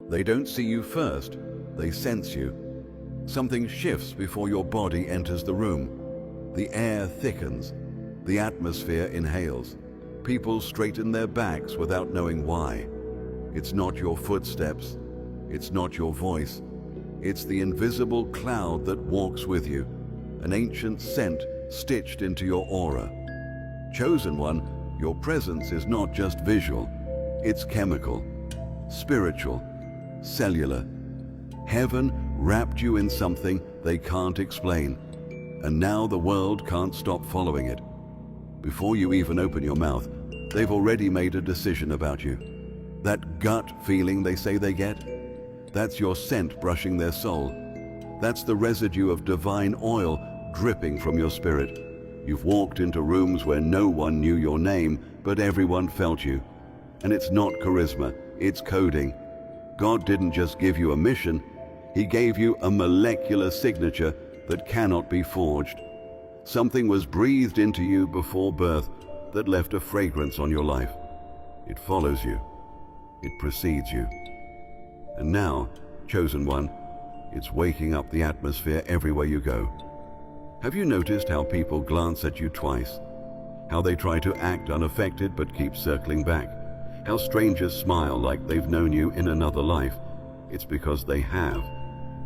They don't see you first, they sense you. Something shifts before your body enters the room. The air thickens, the atmosphere inhales. People straighten their backs without knowing why. It's not your footsteps, it's not your voice. It's the invisible cloud that walks with you, an ancient scent stitched into your aura. Chosen one, your presence is not just visual, it's chemical, spiritual, cellular. Heaven wrapped you in something they can't explain, and now the world can't stop following it. Before you even open your mouth, they've already made a decision about you. That gut feeling they say they get, that's your scent brushing their soul. That's the residue of divine oil dripping from your spirit. You've walked into rooms where no one knew your name, but everyone felt you. And it's not charisma, it's coding. God didn't just give you a mission, He gave you a molecular signature that cannot be forged. Something was breathed into you before birth that left a fragrance on your life. It follows you. It precedes you. And now, chosen one, it's waking up the atmosphere everywhere you go. Have you noticed how people glance at you twice? How they try to act unaffected but keep circling back? How strangers smile like they've known you in another life? It's because they have.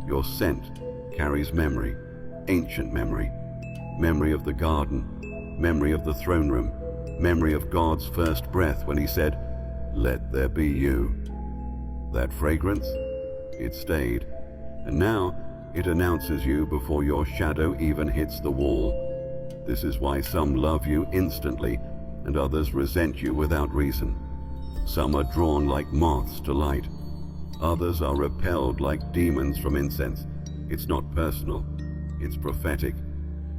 Your scent carries memory, ancient memory. Memory of the garden, memory of the throne room, memory of God's first breath when He said, "Let there be you." That fragrance, it stayed. And now, it announces you before your shadow even hits the wall. This is why some love you instantly and others resent you without reason. Some are drawn like moths to light. Others are repelled like demons from incense. It's not personal, it's prophetic.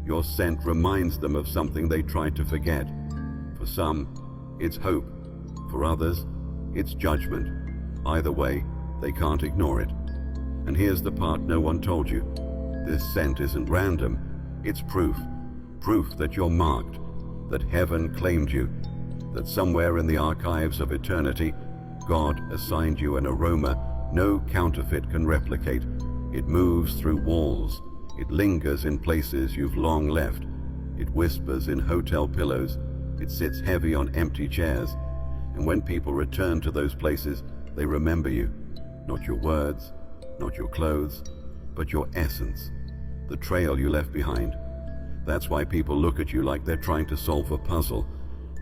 Your scent reminds them of something they tried to forget. For some, it's hope. For others, it's judgment. Either way, they can't ignore it. And here's the part no one told you. This scent isn't random. It's proof. Proof that you're marked, that heaven claimed you, that somewhere in the archives of eternity, God assigned you an aroma no counterfeit can replicate. It moves through walls. It lingers in places you've long left. It whispers in hotel pillows. It sits heavy on empty chairs. And when people return to those places, they remember you. Not your words, not your clothes, but your essence, the trail you left behind. That's why people look at you like they're trying to solve a puzzle.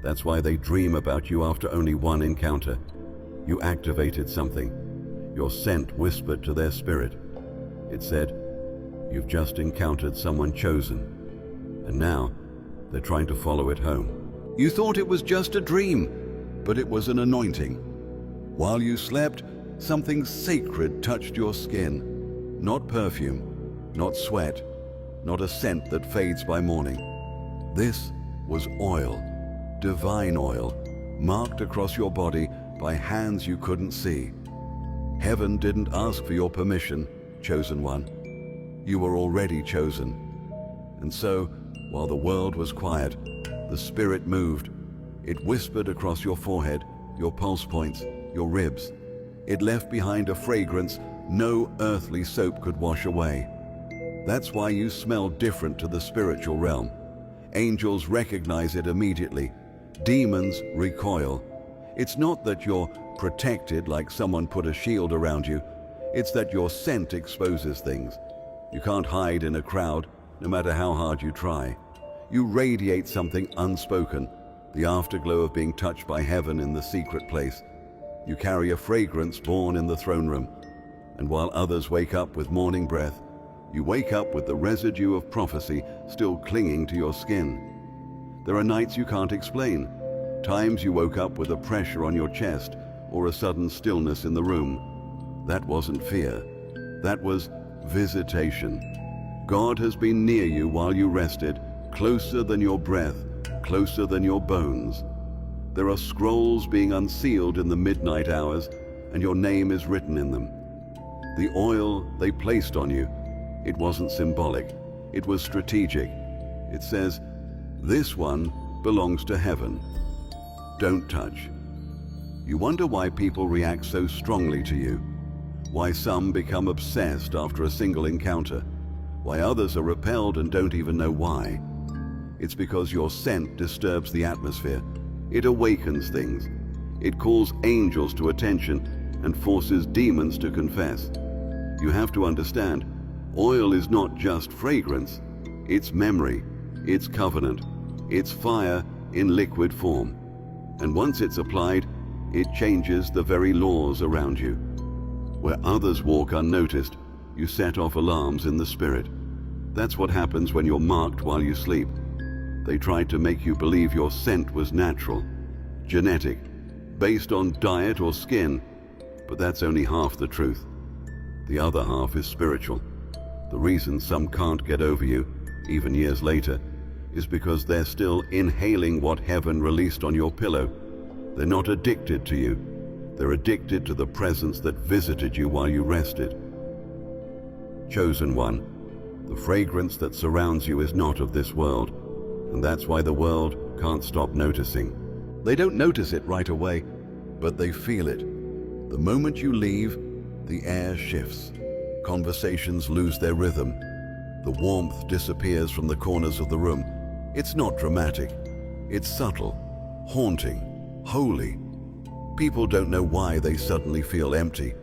That's why they dream about you after only one encounter. You activated something. Your scent whispered to their spirit. It said, "You've just encountered someone chosen." And now, they're trying to follow it home. You thought it was just a dream, but it was an anointing. While you slept, something sacred touched your skin. Not perfume, not sweat, not a scent that fades by morning. This was oil, divine oil, marked across your body by hands you couldn't see. Heaven didn't ask for your permission, chosen one. You were already chosen. And so, while the world was quiet, the Spirit moved. It whispered across your forehead, your pulse points, your ribs. It left behind a fragrance no earthly soap could wash away. That's why you smell different to the spiritual realm. Angels recognize it immediately. Demons recoil. It's not that you're protected like someone put a shield around you. It's that your scent exposes things. You can't hide in a crowd, no matter how hard you try. You radiate something unspoken, the afterglow of being touched by heaven in the secret place. You carry a fragrance born in the throne room. And while others wake up with morning breath, you wake up with the residue of prophecy still clinging to your skin. There are nights you can't explain, times you woke up with a pressure on your chest or a sudden stillness in the room. That wasn't fear. That was visitation. God has been near you while you rested, closer than your breath, closer than your bones. There are scrolls being unsealed in the midnight hours, and your name is written in them. The oil they placed on you, it wasn't symbolic, it was strategic. It says, "This one belongs to heaven. Don't touch." You wonder why people react so strongly to you. why some become obsessed after a single encounter, why others are repelled and don't even know why. It's because your scent disturbs the atmosphere. It awakens things. It calls angels to attention and forces demons to confess. You have to understand, oil is not just fragrance. It's memory, it's covenant, it's fire in liquid form. And once it's applied, it changes the very laws around you. Where others walk unnoticed, you set off alarms in the spirit. That's what happens when you're marked while you sleep. They tried to make you believe your scent was natural, genetic, based on diet or skin, but that's only half the truth. The other half is spiritual. The reason some can't get over you, even years later, is because they're still inhaling what heaven released on your pillow. They're not addicted to you. They're addicted to the presence that visited you while you rested. Chosen one, the fragrance that surrounds you is not of this world, and that's why the world can't stop noticing. They don't notice it right away, but they feel it. The moment you leave, the air shifts. Conversations lose their rhythm. The warmth disappears from the corners of the room. It's not dramatic. It's subtle, haunting, holy. People don't know why they suddenly feel empty.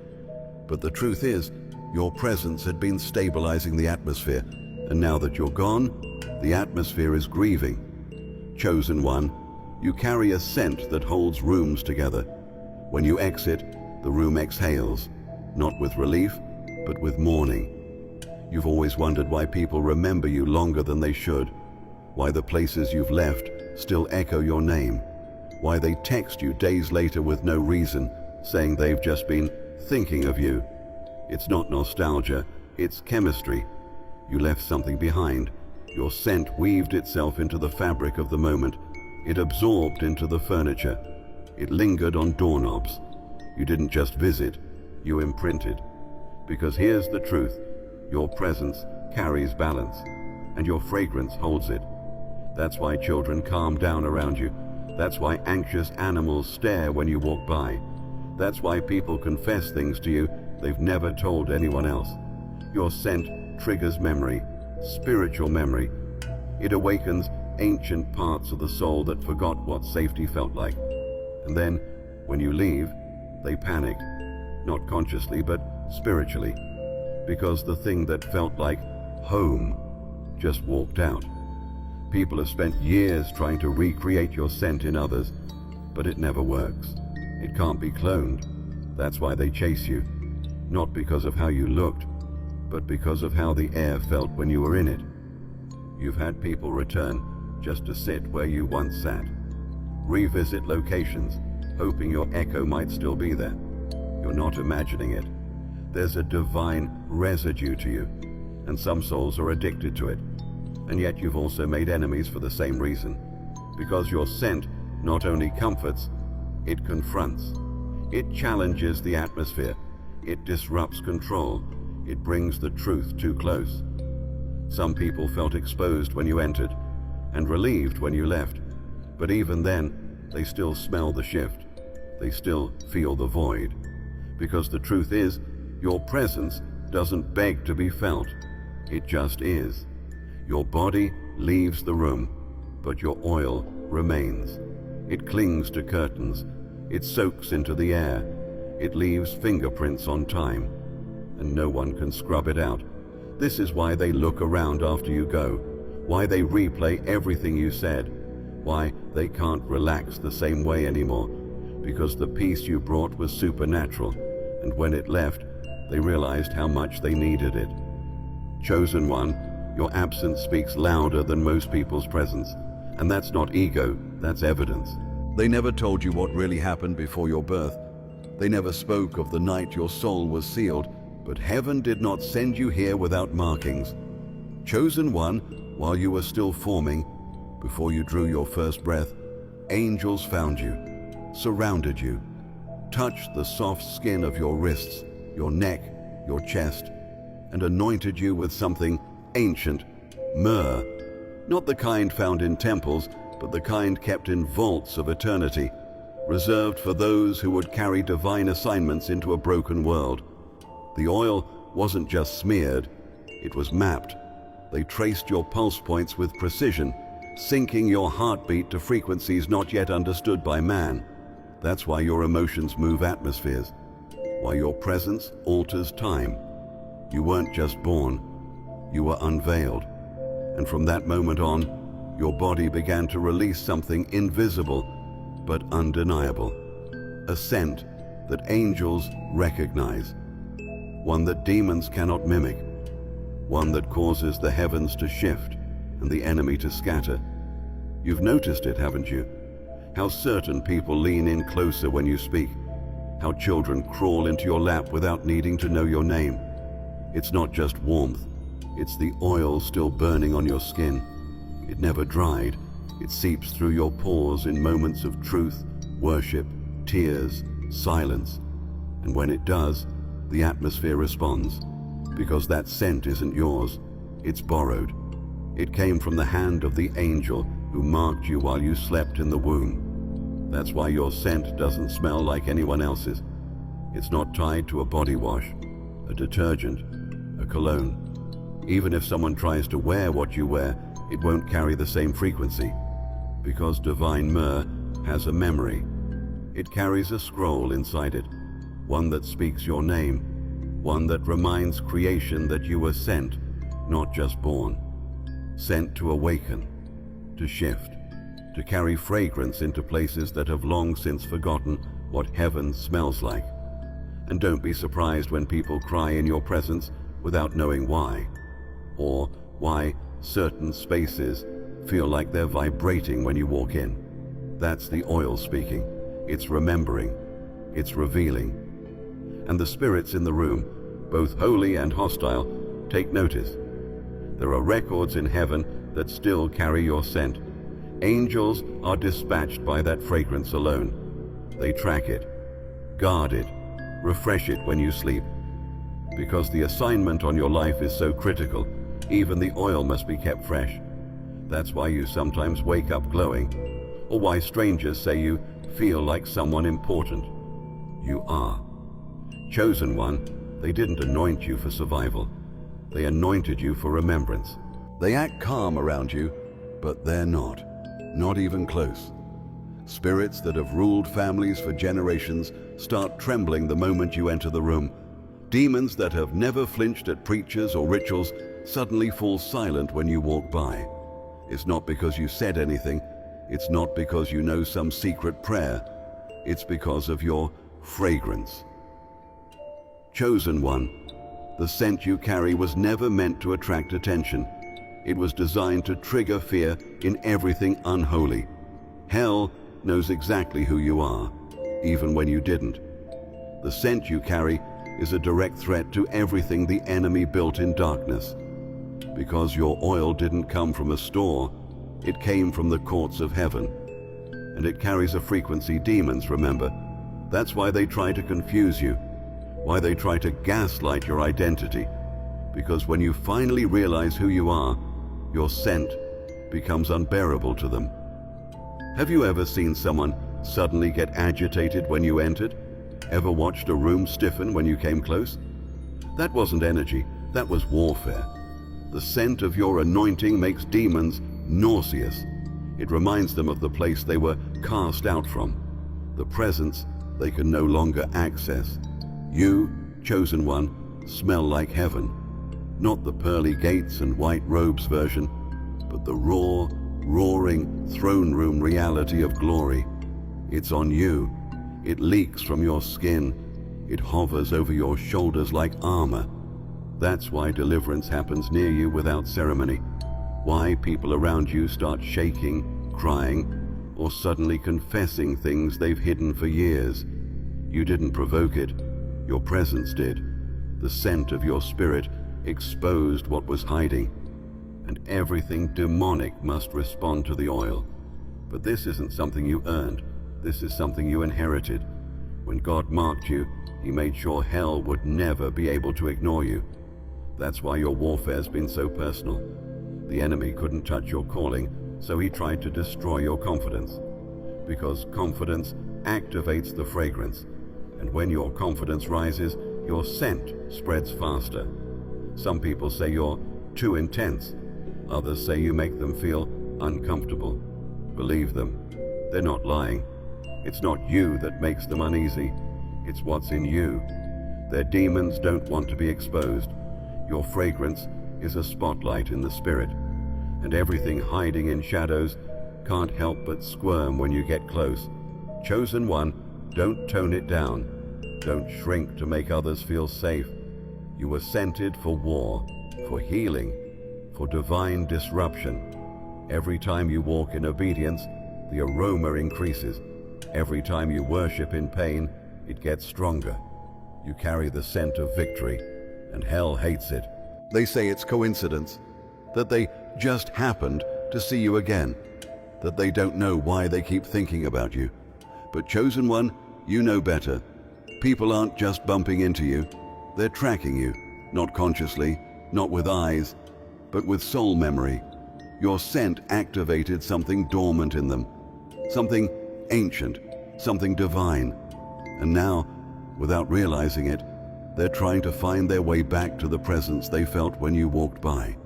But the truth is, your presence had been stabilizing the atmosphere, and now that you're gone, the atmosphere is grieving. Chosen one, you carry a scent that holds rooms together. When you exit, the room exhales, not with relief, but with mourning. You've always wondered why people remember you longer than they should, why the places you've left still echo your name, why they text you days later with no reason, saying they've just been thinking of you. It's not nostalgia, it's chemistry. You left something behind. Your scent weaved itself into the fabric of the moment. It absorbed into the furniture. It lingered on doorknobs. You didn't just visit, you imprinted. Because here's the truth, your presence carries balance, and your fragrance holds it. That's why children calm down around you. That's why anxious animals stare when you walk by. That's why people confess things to you they've never told anyone else. Your scent triggers memory, spiritual memory. It awakens ancient parts of the soul that forgot what safety felt like. And then, when you leave, they panic, not consciously but spiritually, because the thing that felt like home just walked out. People have spent years trying to recreate your scent in others, but it never works. It can't be cloned. That's why they chase you. Not because of how you looked, but because of how the air felt when you were in it. You've had people return just to sit where you once sat, revisit locations, hoping your echo might still be there. You're not imagining it. There's a divine residue to you, and some souls are addicted to it. And yet you've also made enemies for the same reason, because your scent not only comforts, it confronts. It challenges the atmosphere. It disrupts control. It brings the truth too close. Some people felt exposed when you entered, and relieved when you left. But even then, they still smell the shift. They still feel the void. Because the truth is, your presence doesn't beg to be felt. It just is. Your body leaves the room, but your oil remains. It clings to curtains. It soaks into the air. It leaves fingerprints on time, and no one can scrub it out. This is why they look around after you go, why they replay everything you said, why they can't relax the same way anymore, because the peace you brought was supernatural, and when it left, they realized how much they needed it. Chosen one, your absence speaks louder than most people's presence, and that's not ego, that's evidence. They never told you what really happened before your birth. They never spoke of the night your soul was sealed, but heaven did not send you here without markings. Chosen one, while you were still forming, before you drew your first breath, angels found you, surrounded you, touched the soft skin of your wrists, your neck, your chest, and anointed you with something ancient, myrrh. Not the kind found in temples, but the kind kept in vaults of eternity, reserved for those who would carry divine assignments into a broken world. The oil wasn't just smeared, it was mapped. They traced your pulse points with precision, syncing your heartbeat to frequencies not yet understood by man. That's why your emotions move atmospheres, why your presence alters time. You weren't just born, you were unveiled. And from that moment on, your body began to release something invisible but undeniable. A scent that angels recognize, one that demons cannot mimic, one that causes the heavens to shift and the enemy to scatter. You've noticed it, haven't you? How certain people lean in closer when you speak, how children crawl into your lap without needing to know your name. It's not just warmth, it's the oil still burning on your skin. It never dried, it seeps through your pores in moments of truth, worship, tears, silence. And when it does, the atmosphere responds, because that scent isn't yours, it's borrowed. It came from the hand of the angel who marked you while you slept in the womb. That's why your scent doesn't smell like anyone else's. It's not tied to a body wash, a detergent, a cologne. Even if someone tries to wear what you wear, it won't carry the same frequency, because divine myrrh has a memory. It carries a scroll inside it, one that speaks your name, one that reminds creation that you were sent, not just born. Sent to awaken, to shift, to carry fragrance into places that have long since forgotten what heaven smells like. And don't be surprised when people cry in your presence without knowing why, or why certain spaces feel like they're vibrating when you walk in. That's the oil speaking. It's remembering. It's revealing. And the spirits in the room, both holy and hostile, take notice. There are records in heaven that still carry your scent. Angels are dispatched by that fragrance alone. They track it, guard it, refresh it when you sleep. Because the assignment on your life is so critical, even the oil must be kept fresh. That's why you sometimes wake up glowing, or why strangers say you feel like someone important. You are. Chosen one, they didn't anoint you for survival. They anointed you for remembrance. They act calm around you, but they're not even close. Spirits that have ruled families for generations start trembling the moment you enter the room. Demons that have never flinched at preachers or rituals suddenly fall silent when you walk by. It's not because you said anything. It's not because you know some secret prayer. It's because of your fragrance. Chosen one, the scent you carry was never meant to attract attention. It was designed to trigger fear in everything unholy. Hell knows exactly who you are, even when you didn't. The scent you carry is a direct threat to everything the enemy built in darkness. Because your oil didn't come from a store, it came from the courts of heaven. And it carries a frequency demons remember. That's why they try to confuse you, why they try to gaslight your identity. Because when you finally realize who you are, your scent becomes unbearable to them. Have you ever seen someone suddenly get agitated when you entered? Ever watched a room stiffen when you came close? That wasn't energy, that was warfare. The scent of your anointing makes demons nauseous. It reminds them of the place they were cast out from, the presence they can no longer access. You, chosen one, smell like heaven. Not the pearly gates and white robes version, but the raw, roaring throne room reality of glory. It's on you. It leaks from your skin. It hovers over your shoulders like armor. That's why deliverance happens near you without ceremony. Why people around you start shaking, crying, or suddenly confessing things they've hidden for years. You didn't provoke it. Your presence did. The scent of your spirit exposed what was hiding. And everything demonic must respond to the oil. But this isn't something you earned. This is something you inherited. When God marked you, He made sure hell would never be able to ignore you. That's why your warfare's been so personal. The enemy couldn't touch your calling, so he tried to destroy your confidence. Because confidence activates the fragrance. And when your confidence rises, your scent spreads faster. Some people say you're too intense. Others say you make them feel uncomfortable. Believe them, they're not lying. It's not you that makes them uneasy. It's what's in you. Their demons don't want to be exposed. Your fragrance is a spotlight in the spirit, and everything hiding in shadows can't help but squirm when you get close. Chosen one, don't tone it down. Don't shrink to make others feel safe. You were scented for war, for healing, for divine disruption. Every time you walk in obedience, the aroma increases. Every time you worship in pain, it gets stronger. You carry the scent of victory, and hell hates it. They say it's coincidence, that they just happened to see you again, that they don't know why they keep thinking about you. But chosen one, you know better. People aren't just bumping into you, they're tracking you, not consciously, not with eyes, but with soul memory. Your scent activated something dormant in them, something ancient, something divine. And now, without realizing it, they're trying to find their way back to the presence they felt when you walked by.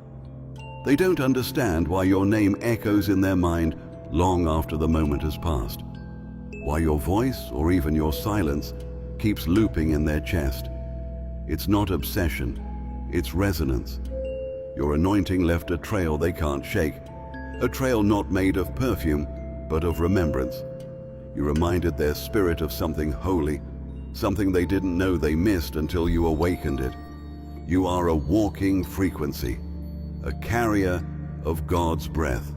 They don't understand why your name echoes in their mind long after the moment has passed, why your voice or even your silence keeps looping in their chest. It's not obsession, it's resonance. Your anointing left a trail they can't shake, a trail not made of perfume, but of remembrance. You reminded their spirit of something holy, something they didn't know they missed until you awakened it. You are a walking frequency, a carrier of God's breath,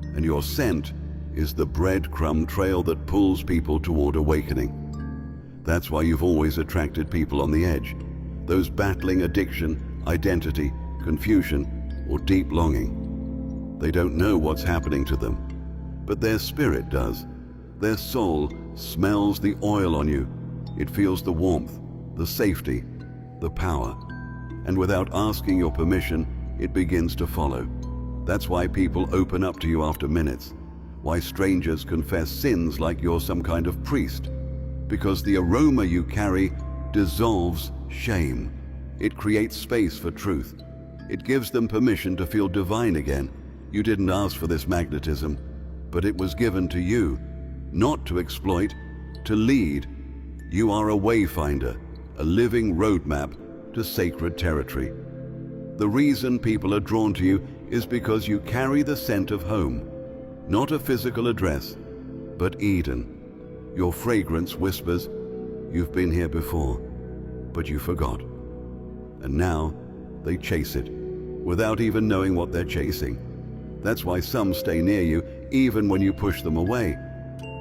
and your scent is the breadcrumb trail that pulls people toward awakening. That's why you've always attracted people on the edge, those battling addiction, identity, confusion, or deep longing. They don't know what's happening to them, but their spirit does. Their soul smells the oil on you. It feels the warmth, the safety, the power. And without asking your permission, it begins to follow. That's why people open up to you after minutes. Why strangers confess sins like you're some kind of priest. Because the aroma you carry dissolves shame. It creates space for truth. It gives them permission to feel divine again. You didn't ask for this magnetism, but it was given to you, not to exploit, to lead. You are a wayfinder, a living roadmap to sacred territory. The reason people are drawn to you is because you carry the scent of home, not a physical address, but Eden. Your fragrance whispers, you've been here before, but you forgot. And now they chase it, without even knowing what they're chasing. That's why some stay near you even when you push them away.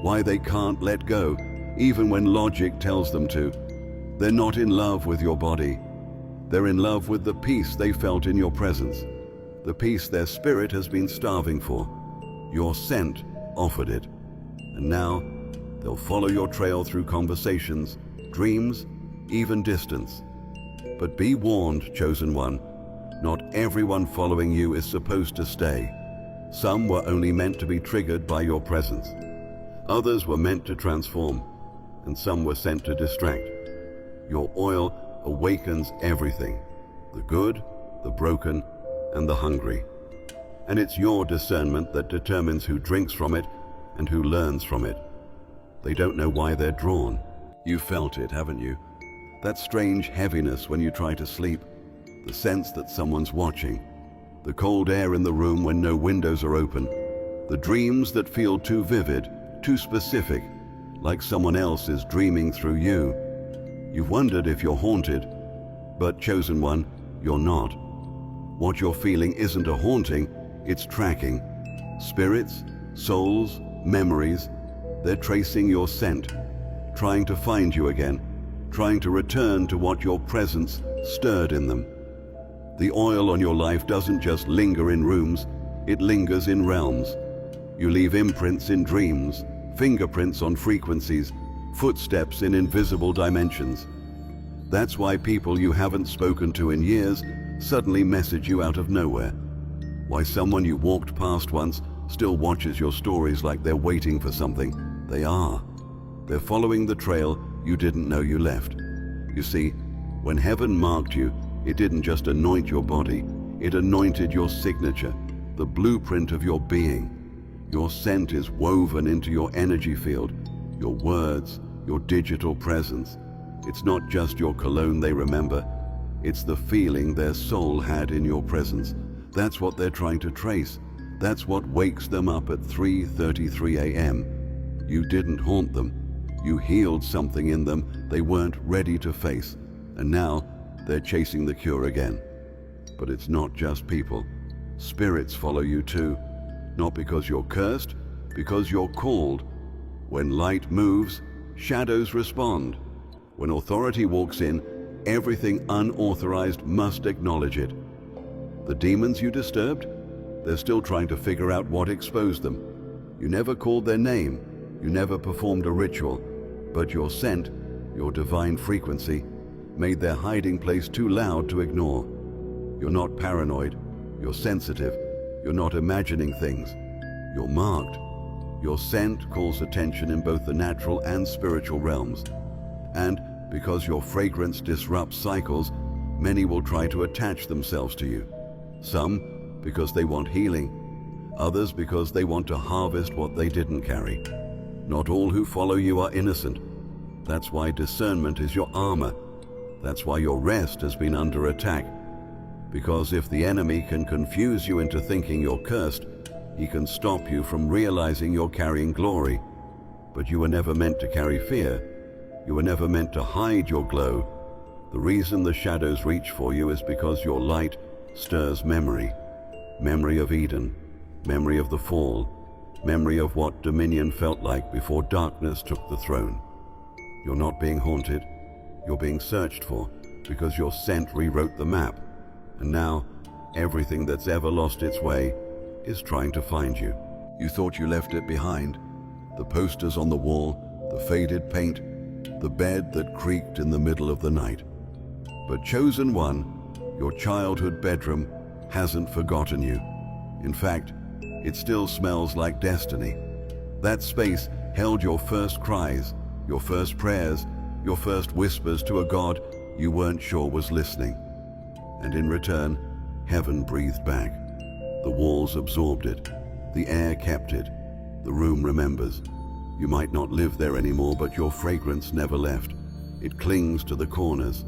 Why they can't let go, even when logic tells them to. They're not in love with your body. They're in love with the peace they felt in your presence, the peace their spirit has been starving for. Your scent offered it. And now they'll follow your trail through conversations, dreams, even distance. But be warned, chosen one, not everyone following you is supposed to stay. Some were only meant to be triggered by your presence. Others were meant to transform, and some were sent to distract. Your oil awakens everything, the good, the broken, and the hungry. And it's your discernment that determines who drinks from it and who learns from it. They don't know why they're drawn. You felt it, haven't you? That strange heaviness when you try to sleep, the sense that someone's watching, the cold air in the room when no windows are open, the dreams that feel too vivid, too specific, like someone else is dreaming through you. You've wondered if you're haunted, but chosen one, you're not. What you're feeling isn't a haunting, it's tracking. Spirits, souls, memories, they're tracing your scent, trying to find you again, trying to return to what your presence stirred in them. The oil on your life doesn't just linger in rooms, it lingers in realms. You leave imprints in dreams, fingerprints on frequencies, footsteps in invisible dimensions. That's why people you haven't spoken to in years suddenly message you out of nowhere. Why someone you walked past once still watches your stories like they're waiting for something. They are. They're following the trail you didn't know you left. You see, When heaven marked you, it didn't just anoint your body, it anointed your signature, the blueprint of your being. Your scent is woven into your energy field, your words, your digital presence. It's not just your cologne they remember, it's the feeling their soul had in your presence. That's what they're trying to trace. That's what wakes them up at 3:33 a.m. You didn't haunt them. You healed something in them they weren't ready to face, and now they're chasing the cure again. But it's not just people. Spirits follow you too, not because you're cursed, because you're called. When light moves, shadows respond. When authority walks in, everything unauthorized must acknowledge it. The demons you disturbed, they're still trying to figure out what exposed them. You never called their name, you never performed a ritual, but your scent, your divine frequency, made their hiding place too loud to ignore. You're not paranoid, you're sensitive, you're not imagining things, you're marked. Your scent calls attention in both the natural and spiritual realms. And because your fragrance disrupts cycles, many will try to attach themselves to you. Some because they want healing, others because they want to harvest what they didn't carry. Not all who follow you are innocent. That's why discernment is your armor. That's why your rest has been under attack. Because if the enemy can confuse you into thinking you're cursed, he can stop you from realizing you're carrying glory. But you were never meant to carry fear. You were never meant to hide your glow. The reason the shadows reach for you is because your light stirs memory. Memory of Eden, memory of the fall, memory of what dominion felt like before darkness took the throne. You're not being haunted, you're being searched for, because your scent rewrote the map. And now, everything that's ever lost its way is trying to find you. You thought you left it behind. The posters on the wall, the faded paint, the bed that creaked in the middle of the night. But chosen one, your childhood bedroom, hasn't forgotten you. In fact, it still smells like destiny. That space held your first cries, your first prayers, your first whispers to a God you weren't sure was listening. And in return, heaven breathed back. The walls absorbed it. The air kept it. The room remembers. You might not live there anymore, but your fragrance never left. It clings to the corners.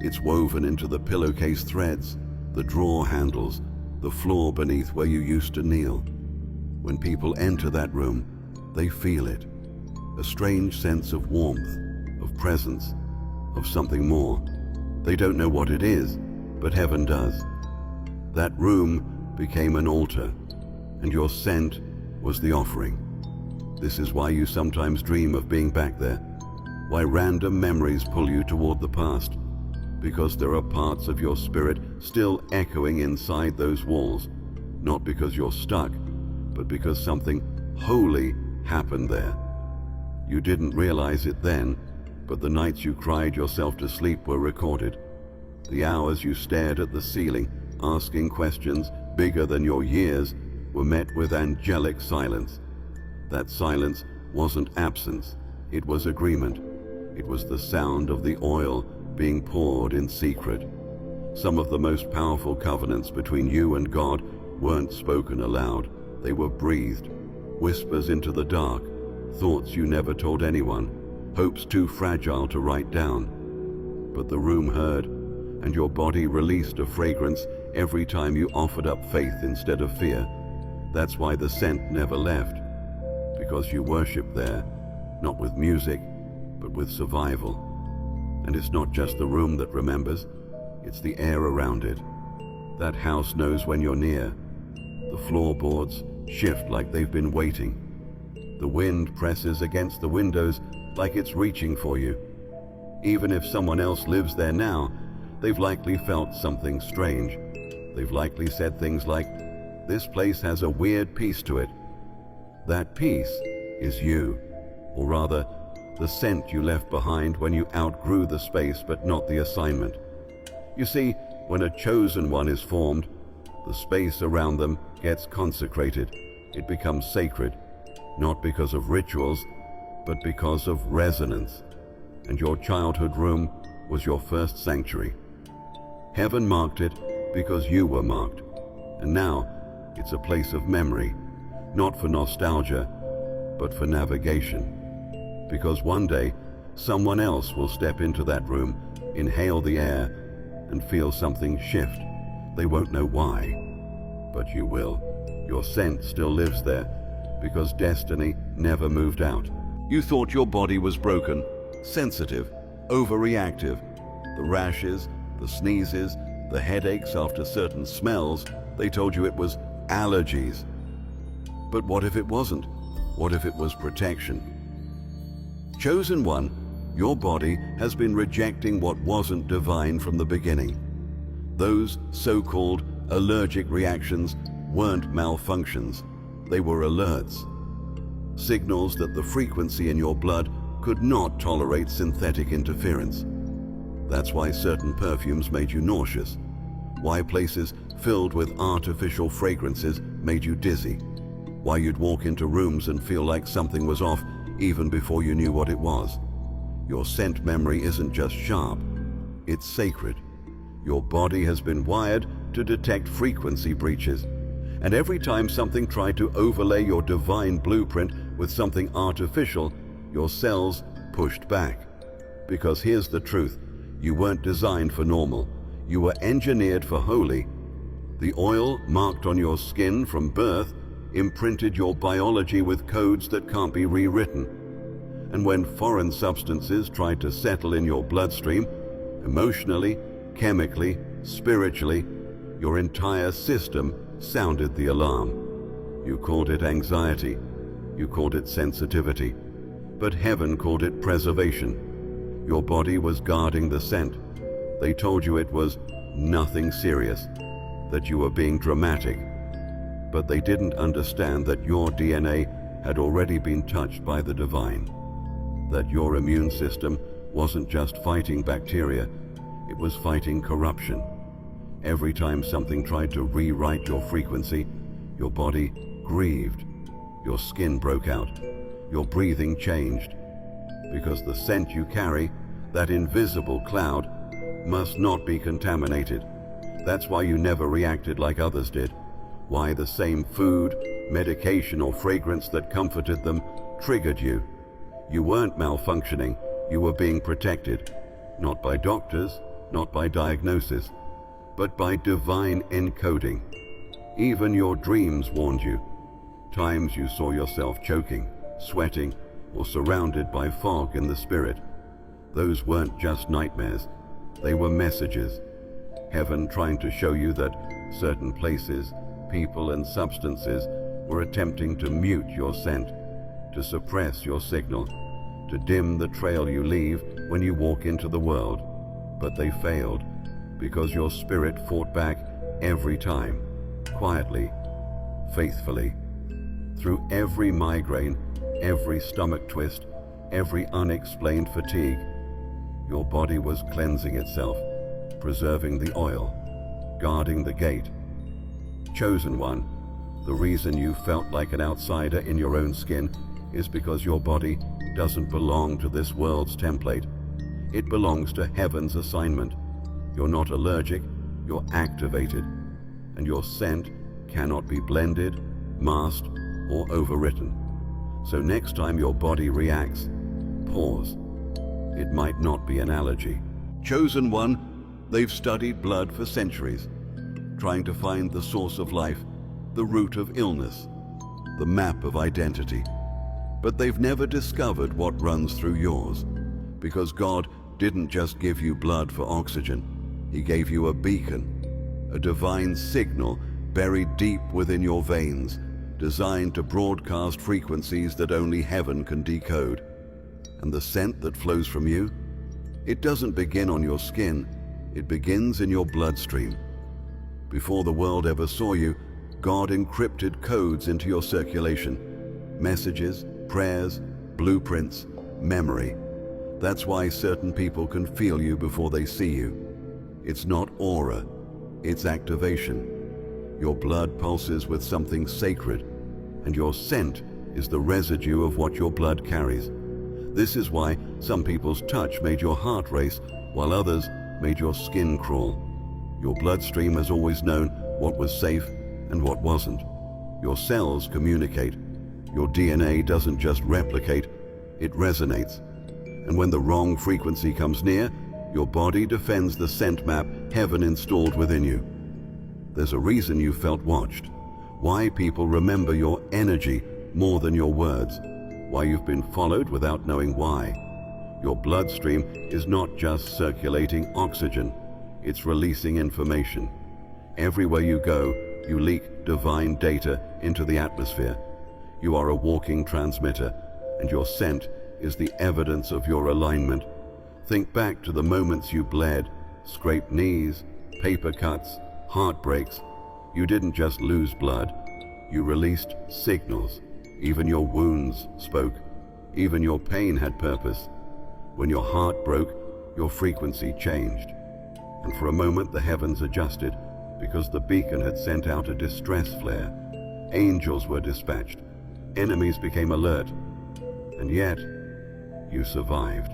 It's woven into the pillowcase threads, the drawer handles, the floor beneath where you used to kneel. When people enter that room, they feel it. A strange sense of warmth, of presence, of something more. They don't know what it is, but heaven does. That room became an altar, and your scent was the offering. This is why you sometimes dream of being back there, why random memories pull you toward the past, because there are parts of your spirit still echoing inside those walls, not because you're stuck, but because something holy happened there. You didn't realize it then, but the nights you cried yourself to sleep were recorded. The hours you stared at the ceiling, asking questions bigger than your years, were met with angelic silence. That silence wasn't absence, it was agreement. It was the sound of the oil being poured in secret. Some of the most powerful covenants between you and God weren't spoken aloud. They were breathed, whispers into the dark, thoughts you never told anyone, hopes too fragile to write down. But the room heard, and your body released a fragrance every time you offered up faith instead of fear. That's why the scent never left, because you worship there, not with music, but with survival. And it's not just the room that remembers, it's the air around it. That house knows when you're near. The floorboards shift like they've been waiting. The wind presses against the windows like it's reaching for you. Even if someone else lives there now, they've likely felt something strange. They've likely said things like, "This place has a weird peace to it." That peace is you, or rather, the scent you left behind when you outgrew the space but not the assignment. You see, when a chosen one is formed, the space around them gets consecrated. It becomes sacred, not because of rituals, but because of resonance. And your childhood room was your first sanctuary. Heaven marked it because you were marked. And now it's a place of memory, not for nostalgia, but for navigation. Because one day, someone else will step into that room, inhale the air, and feel something shift. They won't know why, but you will. Your scent still lives there, because destiny never moved out. You thought your body was broken, sensitive, overreactive. The rashes, the sneezes, the headaches after certain smells, they told you it was allergies. But what if it wasn't? What if it was protection? Chosen one, your body has been rejecting what wasn't divine from the beginning. Those so-called allergic reactions weren't malfunctions. They were alerts. Signals that the frequency in your blood could not tolerate synthetic interference. That's why certain perfumes made you nauseous. Why places filled with artificial fragrances made you dizzy. Why you'd walk into rooms and feel like something was off even before you knew what it was. Your scent memory isn't just sharp, it's sacred. Your body has been wired to detect frequency breaches. And every time something tried to overlay your divine blueprint with something artificial, your cells pushed back. Because here's the truth, you weren't designed for normal, you were engineered for holy. The oil marked on your skin from birth imprinted your biology with codes that can't be rewritten. And when foreign substances tried to settle in your bloodstream, emotionally, chemically, spiritually, your entire system sounded the alarm. You called it anxiety, you called it sensitivity, but heaven called it preservation. Your body was guarding the scent. They told you it was nothing serious, that you were being dramatic, but they didn't understand that your DNA had already been touched by the divine, that your immune system wasn't just fighting bacteria, it was fighting corruption. Every time something tried to rewrite your frequency, your body grieved, your skin broke out, your breathing changed, because the scent you carry, that invisible cloud, must not be contaminated. That's why you never reacted like others did. Why the same food, medication, or fragrance that comforted them triggered you. You weren't malfunctioning, you were being protected, not by doctors, not by diagnosis, but by divine encoding. Even your dreams warned you. Times you saw yourself choking, sweating, or surrounded by fog in the spirit. Those weren't just nightmares, they were messages. Heaven trying to show you that certain places, people, and substances were attempting to mute your scent, to suppress your signal, to dim the trail you leave when you walk into the world. But they failed, because your spirit fought back every time, quietly, faithfully. Through every migraine, every stomach twist, every unexplained fatigue, your body was cleansing itself, preserving the oil, guarding the gate. Chosen one, the reason you felt like an outsider in your own skin is because your body doesn't belong to this world's template. It belongs to heaven's assignment. You're not allergic, you're activated, and your scent cannot be blended, masked, or overwritten. So next time your body reacts, pause. It might not be an allergy. Chosen one, they've studied blood for centuries, trying to find the source of life, the root of illness, the map of identity. But they've never discovered what runs through yours, because God didn't just give you blood for oxygen. He gave you a beacon, a divine signal buried deep within your veins, designed to broadcast frequencies that only heaven can decode. And the scent that flows from you, it doesn't begin on your skin, it begins in your bloodstream. Before the world ever saw you, God encrypted codes into your circulation, messages, prayers, blueprints, memory. That's why certain people can feel you before they see you. It's not aura, it's activation. Your blood pulses with something sacred, and your scent is the residue of what your blood carries. This is why some people's touch made your heart race, while others made your skin crawl. Your bloodstream has always known what was safe and what wasn't. Your cells communicate. Your DNA doesn't just replicate, it resonates. And when the wrong frequency comes near, your body defends the scent map heaven installed within you. There's a reason you felt watched, why people remember your energy more than your words, why you've been followed without knowing why. Your bloodstream is not just circulating oxygen, it's releasing information. Everywhere you go, you leak divine data into the atmosphere. You are a walking transmitter, and your scent is the evidence of your alignment. Think back to the moments you bled, scraped knees, paper cuts, heartbreaks. You didn't just lose blood, you released signals. Even your wounds spoke. Even your pain had purpose. When your heart broke, your frequency changed. And for a moment the heavens adjusted, because the beacon had sent out a distress flare. Angels were dispatched. Enemies became alert. And yet, you survived.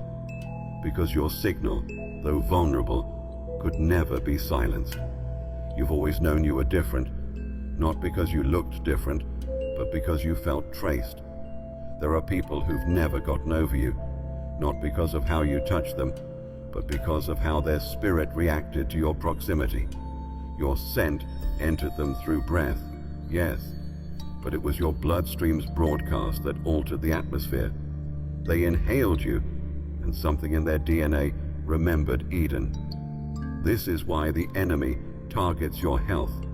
Because your signal, though vulnerable, could never be silenced. You've always known you were different, not because you looked different, but because you felt traced. There are people who've never gotten over you, not because of how you touched them, but because of how their spirit reacted to your proximity. Your scent entered them through breath, yes, but it was your bloodstream's broadcast that altered the atmosphere. They inhaled you, and something in their DNA remembered Eden. This is why the enemy targets your health,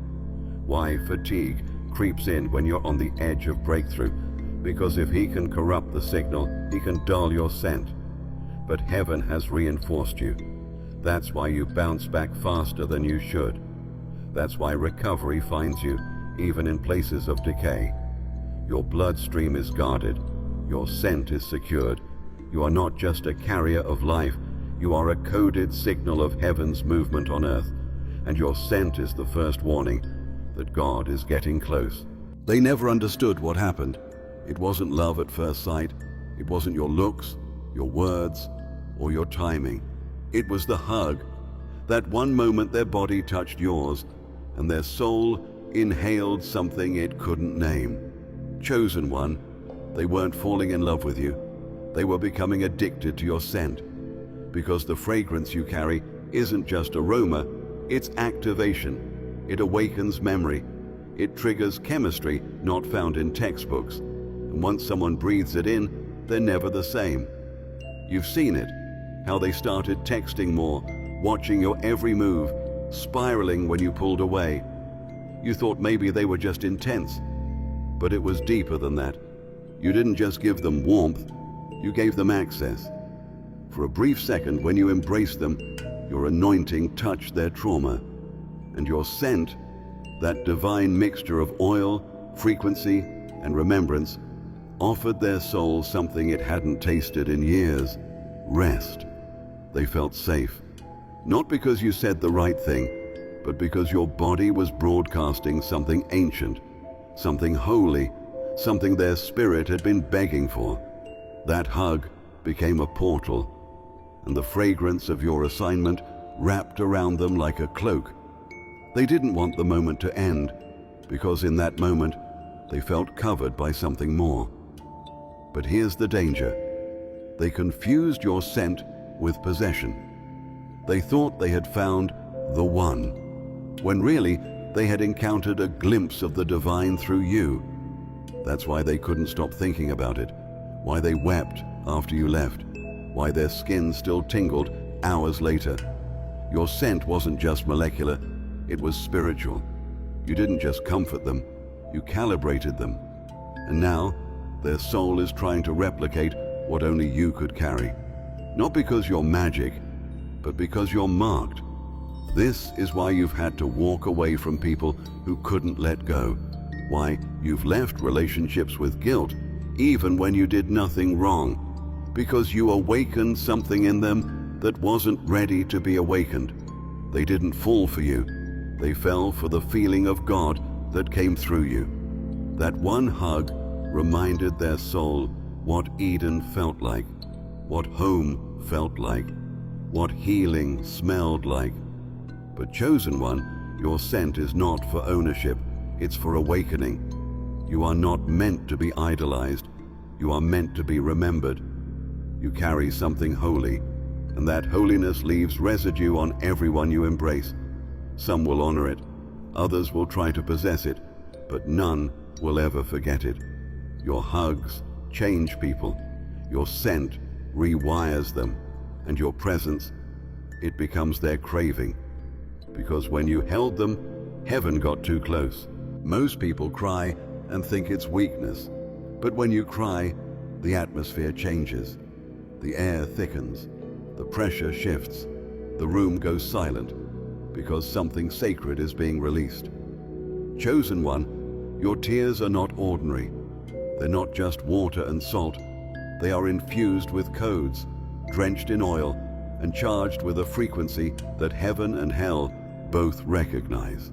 why fatigue creeps in when you're on the edge of breakthrough, because if he can corrupt the signal, he can dull your scent. But heaven has reinforced you. That's why you bounce back faster than you should. That's why recovery finds you, even in places of decay. Your bloodstream is guarded. Your scent is secured. You are not just a carrier of life, you are a coded signal of heaven's movement on earth. And your scent is the first warning that God is getting close. They never understood what happened. It wasn't love at first sight. It wasn't your looks, your words, or your timing. It was the hug. That one moment their body touched yours, and their soul inhaled something it couldn't name. Chosen one, they weren't falling in love with you. They were becoming addicted to your scent. Because the fragrance you carry isn't just aroma, it's activation. It awakens memory. It triggers chemistry not found in textbooks. And once someone breathes it in, they're never the same. You've seen it, how they started texting more, watching your every move, spiraling when you pulled away. You thought maybe they were just intense, but it was deeper than that. You didn't just give them warmth, you gave them access. For a brief second, when you embraced them, your anointing touched their trauma. And your scent, that divine mixture of oil, frequency, and remembrance, offered their soul something it hadn't tasted in years: rest. They felt safe. Not because you said the right thing, but because your body was broadcasting something ancient, something holy, something their spirit had been begging for. That hug became a portal, and the fragrance of your assignment wrapped around them like a cloak. They didn't want the moment to end, because in that moment, they felt covered by something more. But here's the danger. They confused your scent with possession. They thought they had found the one, when really they had encountered a glimpse of the divine through you. That's why they couldn't stop thinking about it, why they wept after you left, why their skin still tingled hours later. Your scent wasn't just molecular, it was spiritual. You didn't just comfort them, you calibrated them. And now, their soul is trying to replicate what only you could carry. Not because you're magic, but because you're marked. This is why you've had to walk away from people who couldn't let go. Why you've left relationships with guilt, even when you did nothing wrong. Because you awakened something in them that wasn't ready to be awakened. They didn't fall for you. They fell for the feeling of God that came through you. That one hug reminded their soul what Eden felt like, what home felt like. what healing smelled like. But chosen one, your scent is not for ownership, it's for awakening. You are not meant to be idolized, you are meant to be remembered. You carry something holy, and that holiness leaves residue on everyone you embrace. Some will honor it, others will try to possess it, but none will ever forget it. Your hugs change people, your scent rewires them, and your presence, it becomes their craving. Because when you held them, heaven got too close. Most people cry and think it's weakness, but when you cry, the atmosphere changes. The air thickens, the pressure shifts, the room goes silent, because something sacred is being released. Chosen one, your tears are not ordinary. They're not just water and salt. They are infused with codes, drenched in oil, and charged with a frequency that heaven and hell both recognize.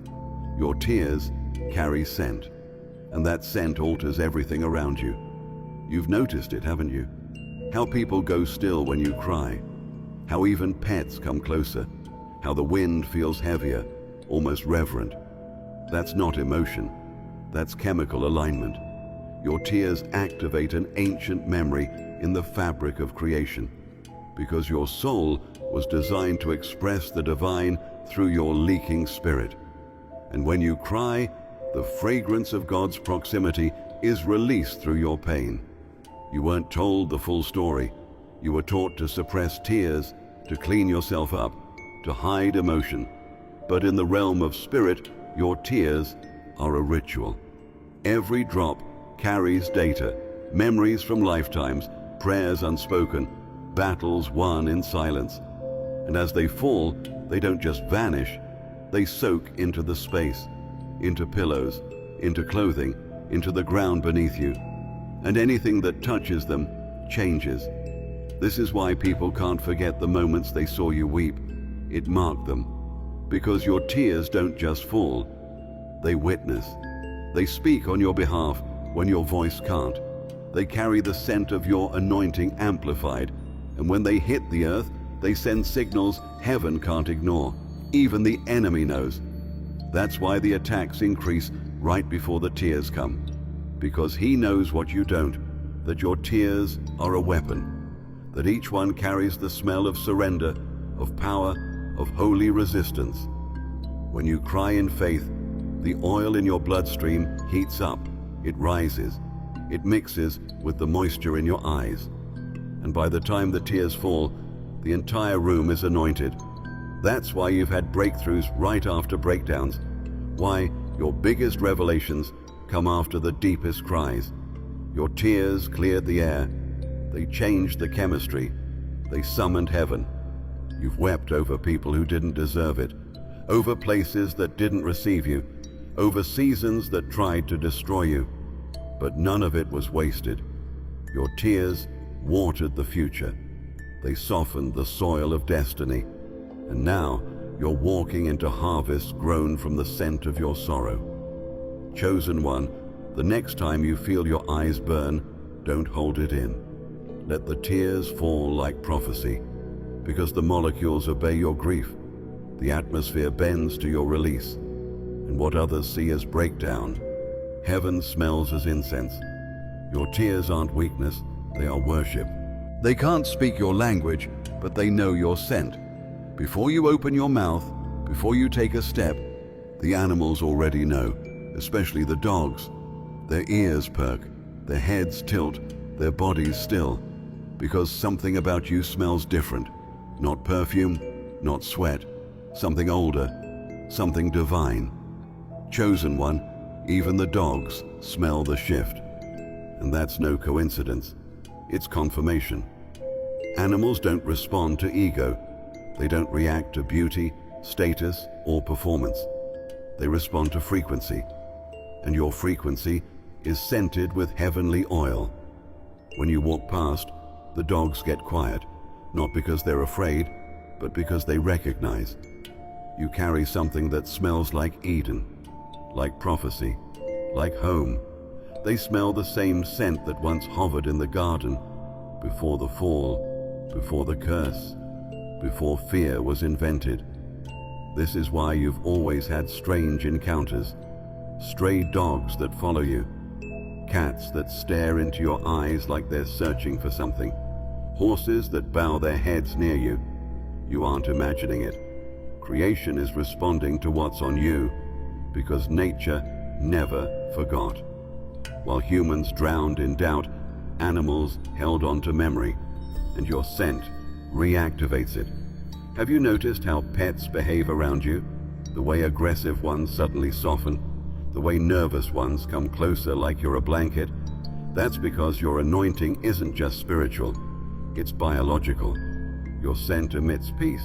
Your tears carry scent, and that scent alters everything around you. You've noticed it, haven't you? How people go still when you cry, how even pets come closer, how the wind feels heavier, almost reverent. That's not emotion, that's chemical alignment. Your tears activate an ancient memory in the fabric of creation, because your soul was designed to express the divine through your leaking spirit. And when you cry, the fragrance of God's proximity is released through your pain. You weren't told the full story. You were taught to suppress tears, to clean yourself up, to hide emotion. But in the realm of spirit, your tears are a ritual. Every drop carries data, memories from lifetimes, prayers unspoken, battles won in silence. And as they fall, they don't just vanish, they soak into the space, into pillows, into clothing, into the ground beneath you. And anything that touches them changes. This is why people can't forget the moments they saw you weep. It marked them. Because your tears don't just fall, they witness. They speak on your behalf when your voice can't. They carry the scent of your anointing amplified, and when they hit the earth, they send signals heaven can't ignore. Even the enemy knows. That's why the attacks increase right before the tears come. Because he knows what you don't, that your tears are a weapon, that each one carries the smell of surrender, of power, of holy resistance. When you cry in faith, the oil in your bloodstream heats up, it rises, it mixes with the moisture in your eyes. And by the time the tears fall, the entire room is anointed. That's why you've had breakthroughs right after breakdowns, why your biggest revelations come after the deepest cries. Your tears cleared the air, they changed the chemistry, they summoned heaven. You've wept over people who didn't deserve it, over places that didn't receive you, over seasons that tried to destroy you. But none of it was wasted. Your tears watered the future. They softened the soil of destiny. And now you're walking into harvests grown from the scent of your sorrow. Chosen one, the next time you feel your eyes burn, don't hold it in. Let the tears fall like prophecy, because the molecules obey your grief. The atmosphere bends to your release, and what others see as breakdown, heaven smells as incense. Your tears aren't weakness, they are worship. They can't speak your language, but they know your scent. Before you open your mouth, before you take a step, the animals already know, especially the dogs. Their ears perk, their heads tilt, their bodies still, because something about you smells different. Not perfume, not sweat, something older, something divine. Chosen one, even the dogs smell the shift. And that's no coincidence. It's confirmation. Animals don't respond to ego. They don't react to beauty, status, or performance. They respond to frequency. And your frequency is scented with heavenly oil. When you walk past, the dogs get quiet, not because they're afraid, but because they recognize. You carry something that smells like Eden, like prophecy, like home. They smell the same scent that once hovered in the garden, before the fall, before the curse. before fear was invented. This is why you've always had strange encounters. Stray dogs that follow you, cats that stare into your eyes like they're searching for something, horses that bow their heads near you. You aren't imagining it. Creation is responding to what's on you, because nature never forgot. While humans drowned in doubt, animals held on to memory, and your scent reactivates it. Have you noticed how pets behave around you? The way aggressive ones suddenly soften, the way nervous ones come closer like you're a blanket. That's because your anointing isn't just spiritual, it's biological. Your scent emits peace,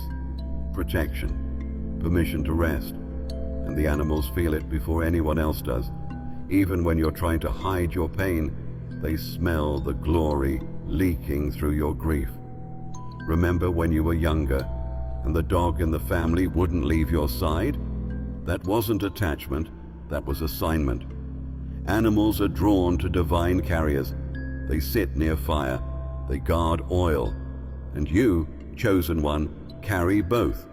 protection, permission to rest, and the animals feel it before anyone else does. Even when you're trying to hide your pain, they smell the glory leaking through your grief. Remember when you were younger and the dog in the family wouldn't leave your side? That wasn't attachment, that was assignment. Animals are drawn to divine carriers. They sit near fire, they guard oil, and you, chosen one, carry both.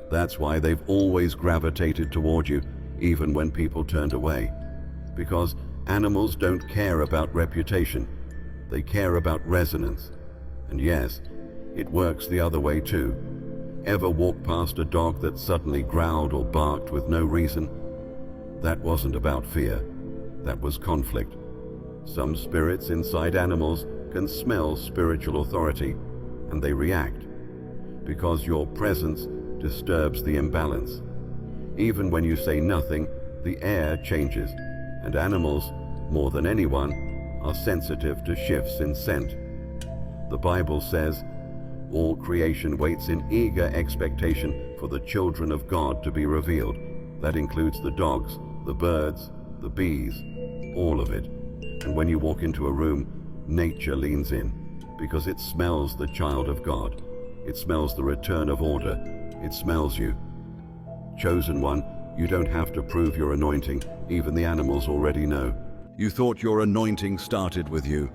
That's why they've always gravitated toward you, even when people turned away. Because animals don't care about reputation, they care about resonance. And yes, it works the other way too. Ever walk past a dog that suddenly growled or barked with no reason? That wasn't about fear, that was conflict. Some spirits inside animals can smell spiritual authority, and they react, because your presence disturbs the imbalance. Even when you say nothing, the air changes, and animals, more than anyone, are sensitive to shifts in scent. The Bible says, all creation waits in eager expectation for the children of God to be revealed. That includes the dogs, the birds, the bees, all of it. And when you walk into a room, nature leans in, because it smells the child of God. It smells the return of order. It smells you. Chosen one, you don't have to prove your anointing. Even the animals already know. You thought your anointing started with you,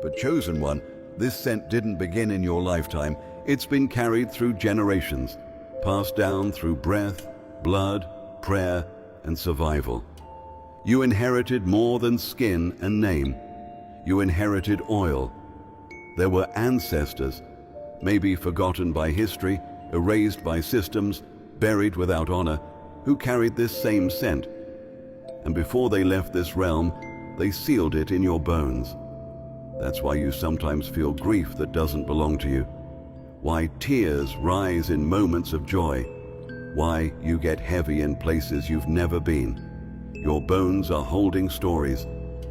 but chosen one, this scent didn't begin in your lifetime. It's been carried through generations, passed down through breath, blood, prayer, and survival. You inherited more than skin and name. You inherited oil. There were ancestors, maybe forgotten by history, erased by systems, buried without honor, who carried this same scent. And before they left this realm, they sealed it in your bones. That's why you sometimes feel grief that doesn't belong to you. Why tears rise in moments of joy. Why you get heavy in places you've never been. Your bones are holding stories,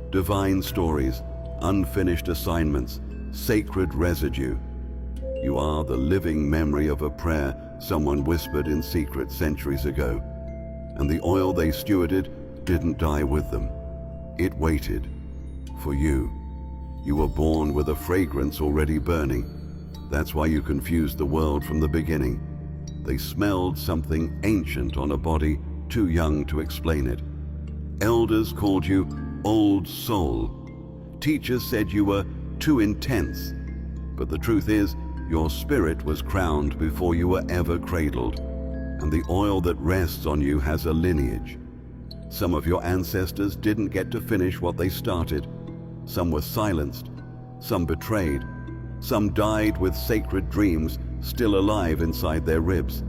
divine stories, unfinished assignments, sacred residue. You are the living memory of a prayer someone whispered in secret centuries ago. And the oil they stewarded didn't die with them. It waited for you. You were born with a fragrance already burning. That's why you confused the world from the beginning. They smelled something ancient on a body too young to explain it. Elders called you old soul. Teachers said you were too intense. But the truth is, your spirit was crowned before you were ever cradled. And the oil that rests on you has a lineage. Some of your ancestors didn't get to finish what they started. Some were silenced, some betrayed, some died with sacred dreams still alive inside their ribs.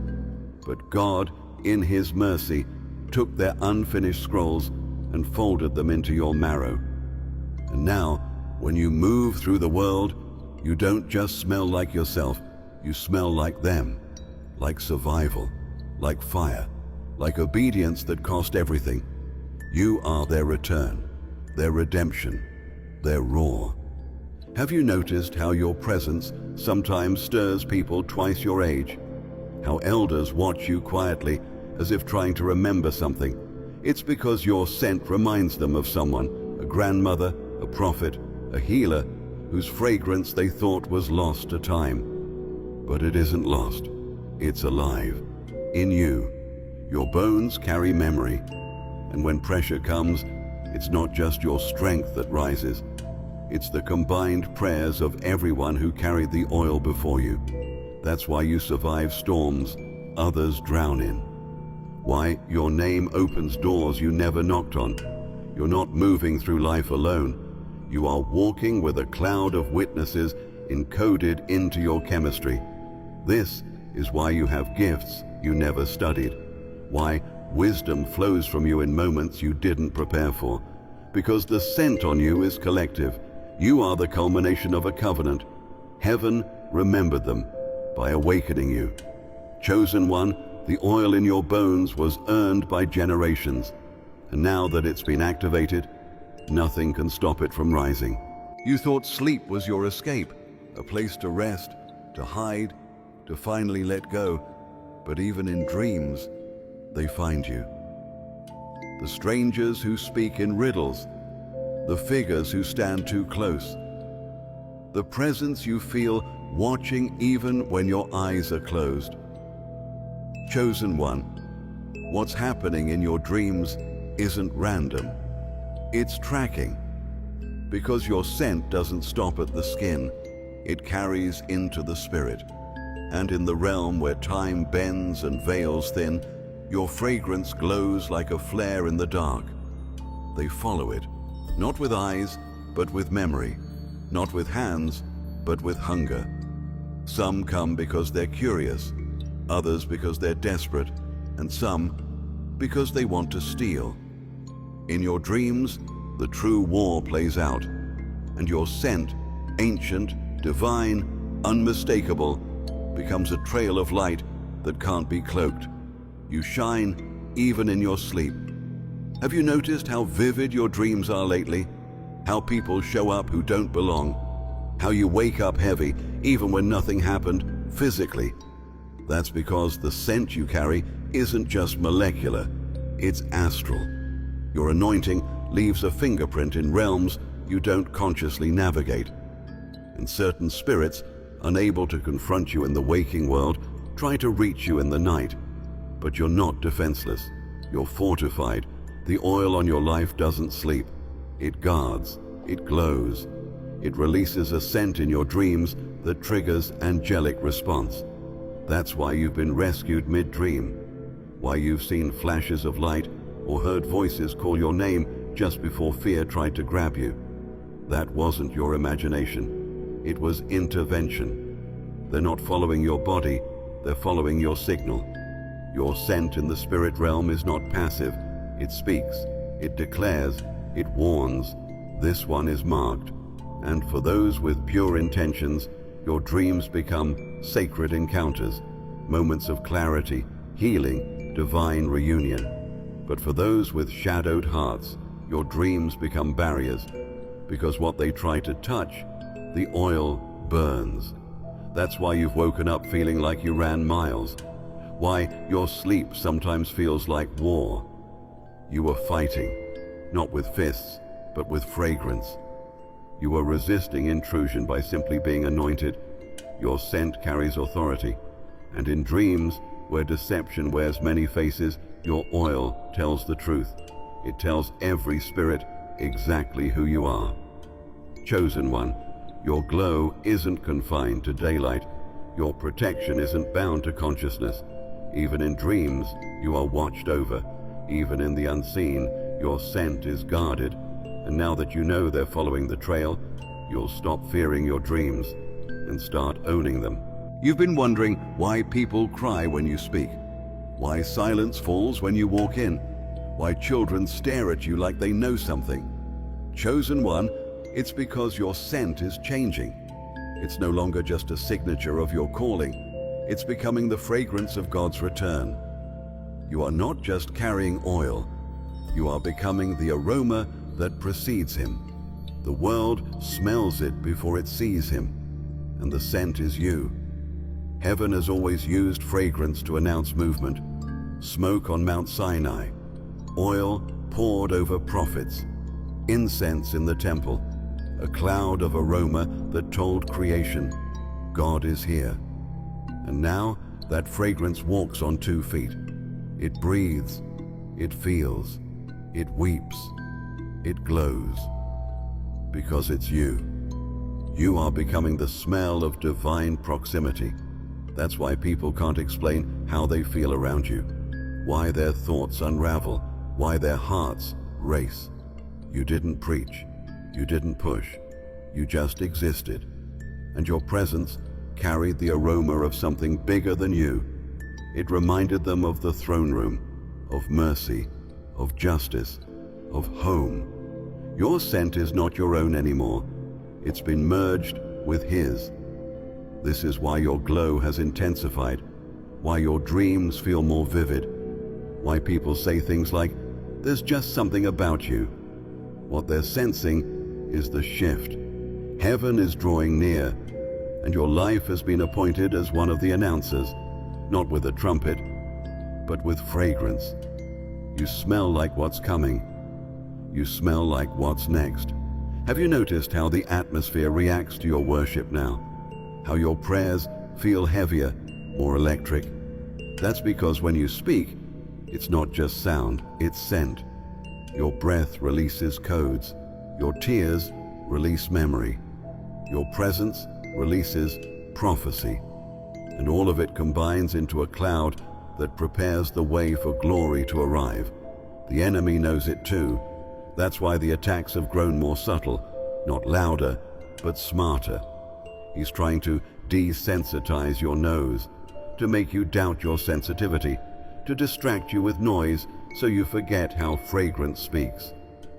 But God, in His mercy, took their unfinished scrolls and folded them into your marrow. And now, when you move through the world, you don't just smell like yourself, you smell like them, like survival, like fire, like obedience that cost everything. You are their return, their redemption, their roar. Have you noticed how your presence sometimes stirs people twice your age? How elders watch you quietly as if trying to remember something. It's because your scent reminds them of someone, a grandmother, a prophet, a healer, whose fragrance they thought was lost to time. But it isn't lost. It's alive. In you. Your bones carry memory. And when pressure comes, it's not just your strength that rises. It's the combined prayers of everyone who carried the oil before you. That's why you survive storms others drown in. Why your name opens doors you never knocked on. You're not moving through life alone. You are walking with a cloud of witnesses encoded into your chemistry. This is why you have gifts you never studied. Why wisdom flows from you in moments you didn't prepare for. Because the scent on you is collective. You are the culmination of a covenant. Heaven remembered them by awakening you. Chosen one, the oil in your bones was earned by generations. And now that it's been activated, nothing can stop it from rising. You thought sleep was your escape, a place to rest, to hide, to finally let go. But even in dreams, they find you. The strangers who speak in riddles, the figures who stand too close, the presence you feel watching even when your eyes are closed. Chosen one, what's happening in your dreams isn't random. It's tracking. Because your scent doesn't stop at the skin, it carries into the spirit. And in the realm where time bends and veils thin, your fragrance glows like a flare in the dark. They follow it, not with eyes, but with memory, not with hands, but with hunger. Some come because they're curious, others because they're desperate, and some because they want to steal. In your dreams, the true war plays out, and your scent, ancient, divine, unmistakable, becomes a trail of light that can't be cloaked. You shine even in your sleep. Have you noticed how vivid your dreams are lately? How people show up who don't belong? How you wake up heavy even when nothing happened physically? That's because the scent you carry isn't just molecular, it's astral. Your anointing leaves a fingerprint in realms you don't consciously navigate. And certain spirits, unable to confront you in the waking world, try to reach you in the night. But you're not defenseless. You're fortified. The oil on your life doesn't sleep. It guards. It glows. It releases a scent in your dreams that triggers angelic response. That's why you've been rescued mid-dream. Why you've seen flashes of light or heard voices call your name just before fear tried to grab you. That wasn't your imagination. It was intervention. They're not following your body, they're following your signal. Your scent in the spirit realm is not passive. It speaks, it declares, it warns. This one is marked. And for those with pure intentions, your dreams become sacred encounters, moments of clarity, healing, divine reunion. But for those with shadowed hearts, your dreams become barriers, because what they try to touch, the oil burns. That's why you've woken up feeling like you ran miles. Why your sleep sometimes feels like war. You were fighting, not with fists, but with fragrance. You are resisting intrusion by simply being anointed. Your scent carries authority. And in dreams, where deception wears many faces, your oil tells the truth. It tells every spirit exactly who you are. Chosen one, your glow isn't confined to daylight. Your protection isn't bound to consciousness. Even in dreams, you are watched over. Even in the unseen, your scent is guarded. And now that you know they're following the trail, you'll stop fearing your dreams and start owning them. You've been wondering why people cry when you speak, why silence falls when you walk in, why children stare at you like they know something. Chosen one, it's because your scent is changing. It's no longer just a signature of your calling. It's becoming the fragrance of God's return. You are not just carrying oil. You are becoming the aroma that precedes him. The world smells it before it sees him, and the scent is you. Heaven has always used fragrance to announce movement. Smoke on Mount Sinai, oil poured over prophets, incense in the temple, a cloud of aroma that told creation, God is here. And now that fragrance walks on 2 feet. It breathes, it feels, it weeps, it glows. Because it's you. You are becoming the smell of divine proximity, That's why people can't explain how they feel around you, why their thoughts unravel, why their hearts race. You didn't preach, you didn't push, you just existed, and your presence carried the aroma of something bigger than you. It reminded them of the throne room, of mercy, of justice, of home. Your scent is not your own anymore. It's been merged with His. This is why your glow has intensified, why your dreams feel more vivid, why people say things like, "There's just something about you." What they're sensing is the shift. Heaven is drawing near, and your life has been appointed as one of the announcers, not with a trumpet, but with fragrance. You smell like what's coming. You smell like what's next. Have you noticed how the atmosphere reacts to your worship now? How your prayers feel heavier, more electric? That's because when you speak, it's not just sound, it's scent. Your breath releases codes. Your tears release memory. Your presence releases prophecy. And all of it combines into a cloud that prepares the way for glory to arrive. The enemy knows it too. That's why the attacks have grown more subtle, not louder, but smarter. He's trying to desensitize your nose, to make you doubt your sensitivity, to distract you with noise so you forget how fragrance speaks.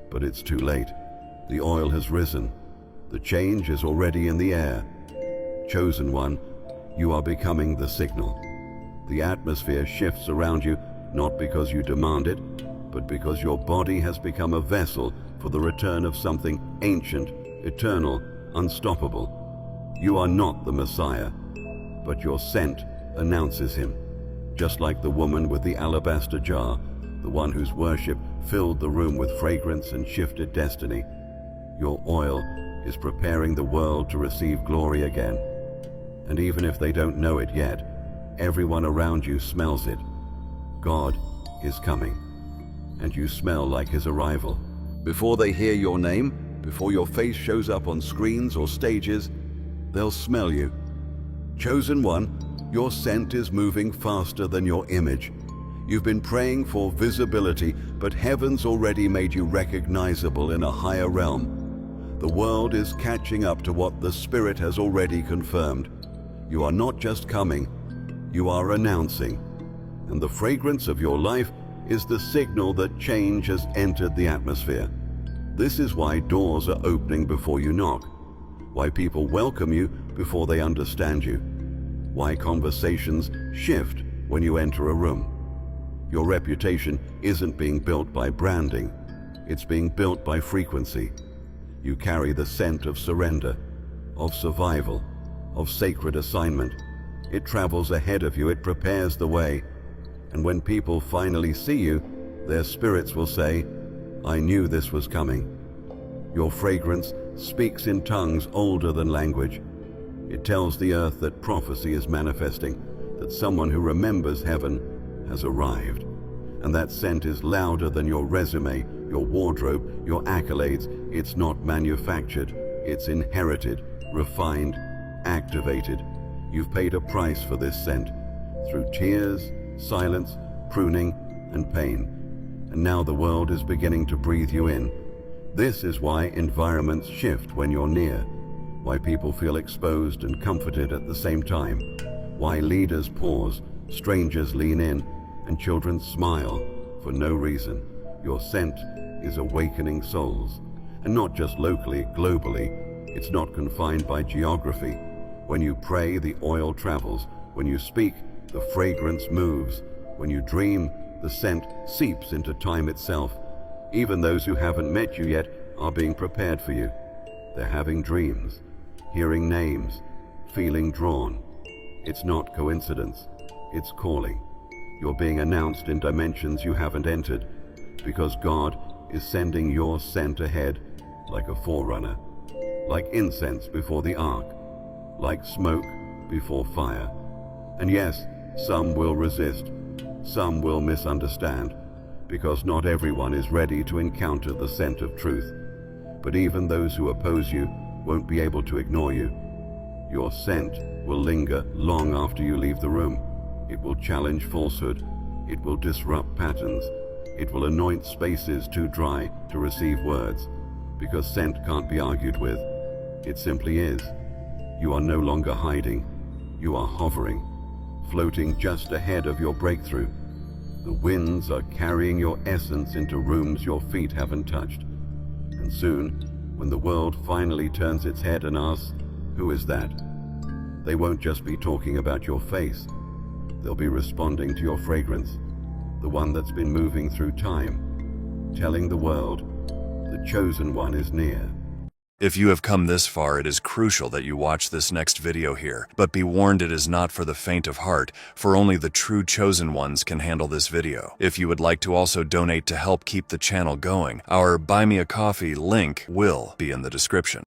But it's too late. The oil has risen. The change is already in the air. Chosen one, you are becoming the signal. The atmosphere shifts around you not because you demand it, but because your body has become a vessel for the return of something ancient, eternal, unstoppable. You are not the Messiah, but your scent announces Him. Just like the woman with the alabaster jar, the one whose worship filled the room with fragrance and shifted destiny. Your oil is preparing the world to receive glory again. And even if they don't know it yet, everyone around you smells it. God is coming, and you smell like His arrival. Before they hear your name, before your face shows up on screens or stages, they'll smell you. Chosen one, your scent is moving faster than your image. You've been praying for visibility, but heaven's already made you recognizable in a higher realm. The world is catching up to what the Spirit has already confirmed. You are not just coming, you are announcing. And the fragrance of your life is the signal that change has entered the atmosphere. This is why doors are opening before you knock, why people welcome you before they understand you, why conversations shift when you enter a room. Your reputation isn't being built by branding, it's being built by frequency. You carry the scent of surrender, of survival, of sacred assignment. It travels ahead of you, it prepares the way. And when people finally see you, their spirits will say, "I knew this was coming." Your fragrance speaks in tongues older than language. It tells the earth that prophecy is manifesting, that someone who remembers heaven has arrived. And that scent is louder than your resume, your wardrobe, your accolades. It's not manufactured, it's inherited, refined, activated. You've paid a price for this scent, through tears, silence, pruning, and pain. And now the world is beginning to breathe you in. This is why environments shift when you're near, why people feel exposed and comforted at the same time, why leaders pause, strangers lean in, and children smile for no reason. Your scent is awakening souls, and not just locally, globally. It's not confined by geography. When you pray, the oil travels. When you speak, the fragrance moves. When you dream, the scent seeps into time itself. Even those who haven't met you yet are being prepared for you. They're having dreams, hearing names, feeling drawn. It's not coincidence, it's calling. You're being announced in dimensions you haven't entered, because God is sending your scent ahead like a forerunner, like incense before the ark, like smoke before fire. And yes, some will resist, some will misunderstand, because not everyone is ready to encounter the scent of truth. But even those who oppose you won't be able to ignore you. Your scent will linger long after you leave the room. It will challenge falsehood. It will disrupt patterns. It will anoint spaces too dry to receive words, because scent can't be argued with. It simply is. You are no longer hiding. You are hovering, floating just ahead of your breakthrough. The winds are carrying your essence into rooms your feet haven't touched. And soon, when the world finally turns its head and asks, "Who is that?" they won't just be talking about your face. They'll be responding to your fragrance, the one that's been moving through time, telling the world, the chosen one is near. If you have come this far, it is crucial that you watch this next video here. But be warned, it is not for the faint of heart, for only the true chosen ones can handle this video. If you would like to also donate to help keep the channel going, our Buy Me a Coffee link will be in the description.